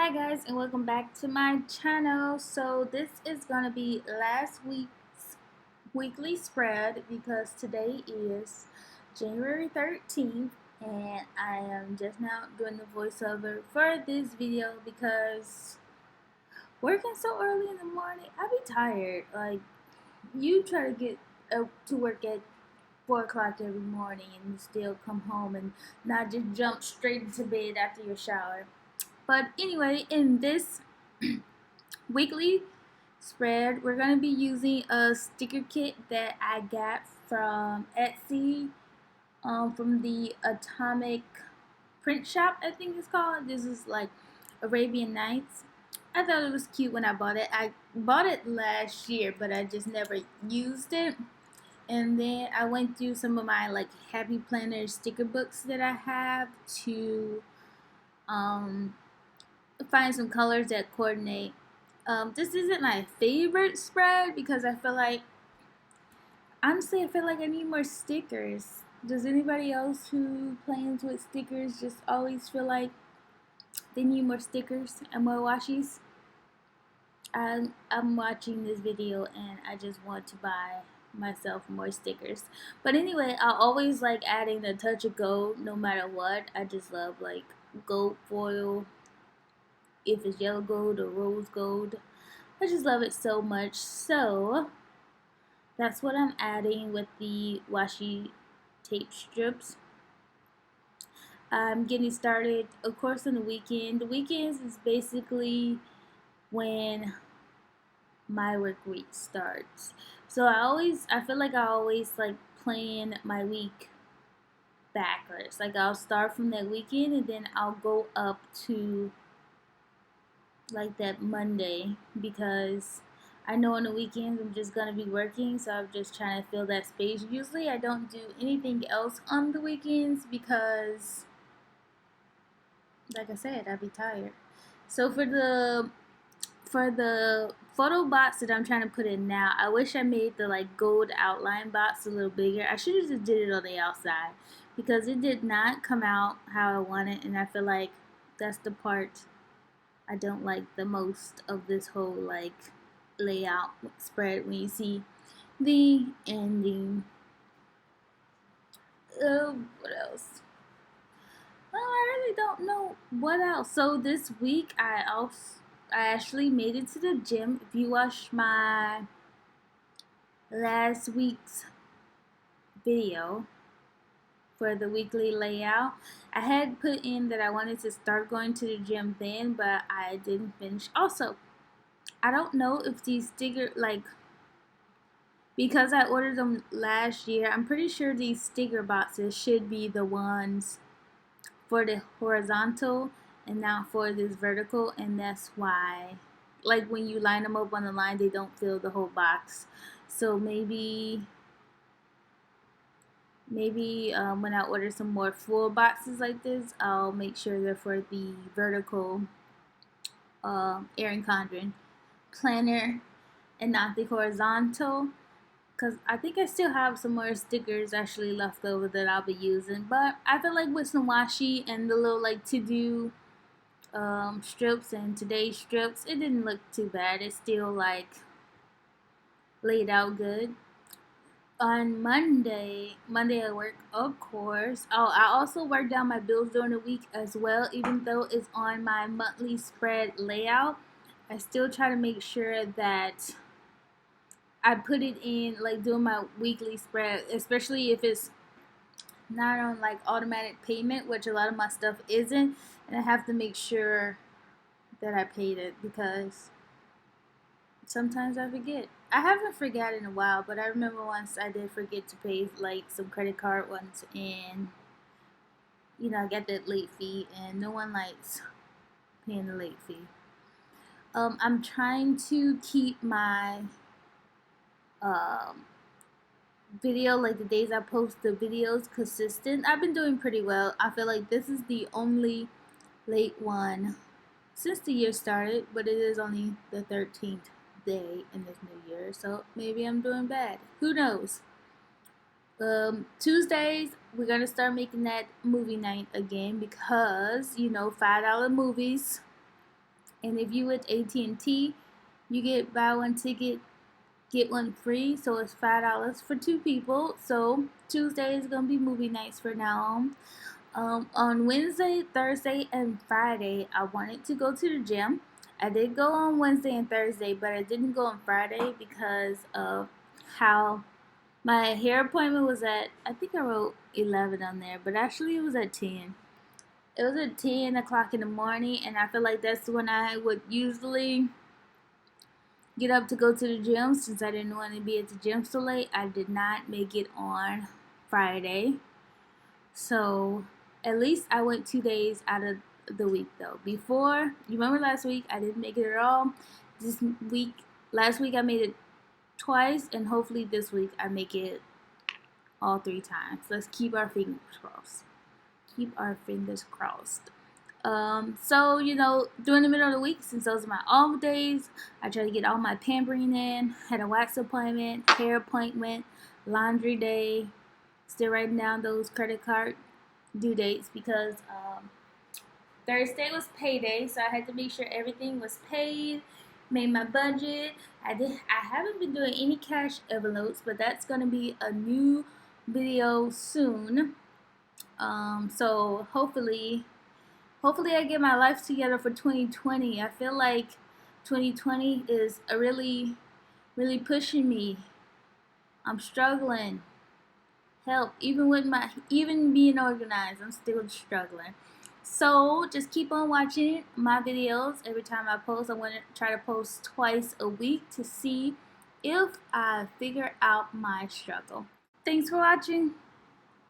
Hi guys, and welcome back to my channel. So this is gonna be last week's weekly spread because today is January 13th and I am just now doing the voiceover for this video because working so early in the morning, I be tired. Like, you try to get to work at 4 o'clock every morning and you still come home and not just jump straight into bed after your shower. But anyway, in this weekly spread, we're going to be using a sticker kit that I got from Etsy, from the Atomic Print Shop, I think it's called. This is like Arabian Nights. I thought it was cute when I bought it. I bought it last year, but I just never used it. And then I went through some of my like Happy Planner sticker books that I have to um, find some colors that coordinate. This isn't my favorite spread because I feel like, honestly, I feel like I need more stickers. Does anybody else who plans with stickers just always feel like they need more stickers and more washies? I'm watching this video and I just want to buy myself more stickers. But anyway, I always like adding a touch of gold no matter what. I just love like gold foil, if it's yellow gold or rose gold. I just love it so much. So that's what I'm adding with the washi tape strips. I'm getting started, of course, on the weekend. The weekends is basically when my work week starts. So I feel like I always like plan my week backwards. Like, I'll start from that weekend and then I'll go up to like that Monday because I know on the weekends I'm just gonna be working, so I'm just trying to fill that space. Usually I don't do anything else on the weekends because, like I said, I'd be tired. So for the photo box that I'm trying to put in now, I wish I made the like gold outline box a little bigger. I should have just did it on the outside because it did not come out how I wanted, and I feel like that's the part I don't like the most of this whole like layout spread when you see the ending. What else? Well, I really don't know what else. So this week I actually made it to the gym. If you watched my last week's video for the weekly layout, I had put in that I wanted to start going to the gym then, but I didn't finish. Also, I don't know if these sticker like, because I ordered them last year, I'm pretty sure these sticker boxes should be the ones for the horizontal and not for this vertical, and that's why, like, when you line them up on the line, they don't fill the whole box. So maybe when I order some more full boxes like this, I'll make sure they're for the vertical Erin Condren planner and not the horizontal, because I think I still have some more stickers actually left over that I'll be using. But I feel like with some washi and the little like to do strips and today's strips, it didn't look too bad. It's still like laid out good. On Monday I work, of course. Oh, I also work down my bills during the week as well, even though it's on my monthly spread layout. I still try to make sure that I put it in, like, doing my weekly spread, especially if it's not on like automatic payment, which a lot of my stuff isn't, and I have to make sure that I paid it because sometimes I forget. I haven't forgotten in a while, but I remember once I did forget to pay like some credit card ones, and I got that late fee, and no one likes paying the late fee. I'm trying to keep my um, video, like the days I post the videos, consistent. I've been doing pretty well. I feel like this is the only late one since the year started, but it is only the 13th day in this new year, so maybe I'm doing bad. Who knows? Tuesdays we're gonna start making that movie night again because $5 movies And if you with AT&T, you get buy one ticket, get one free. So it's $5 for two people. So Tuesday is gonna be movie nights for now on. On Wednesday, Thursday, and Friday, I wanted to go to the gym. I did go on Wednesday and Thursday, but I didn't go on Friday because of how my hair appointment was at, I think I wrote 11 on there, but actually it was at 10. It was at 10 o'clock in the morning, and I feel like that's when I would usually get up to go to the gym. Since I didn't want to be at the gym so late, I did not make it on Friday. So at least I went 2 days out of the week though. Before, you remember last week I didn't make it at all. This week, last week I made it twice, and hopefully this week I make it all 3 times. Let's keep our fingers crossed. Keep our fingers crossed. So during the middle of the week, since those are my off days, I try to get all my pampering in. Had a wax appointment, hair appointment, laundry day. Still writing down those credit card due dates because Thursday was payday, so I had to make sure everything was paid. Made my budget. I haven't been doing any cash envelopes, but that's gonna be a new video soon. So hopefully I get my life together for 2020. I feel like 2020 is really pushing me. I'm struggling. Help. Even being organized, I'm still struggling. So just keep on watching my videos. Every time I post, I want to try to post twice a week to see if I figure out my struggle. Thanks for watching.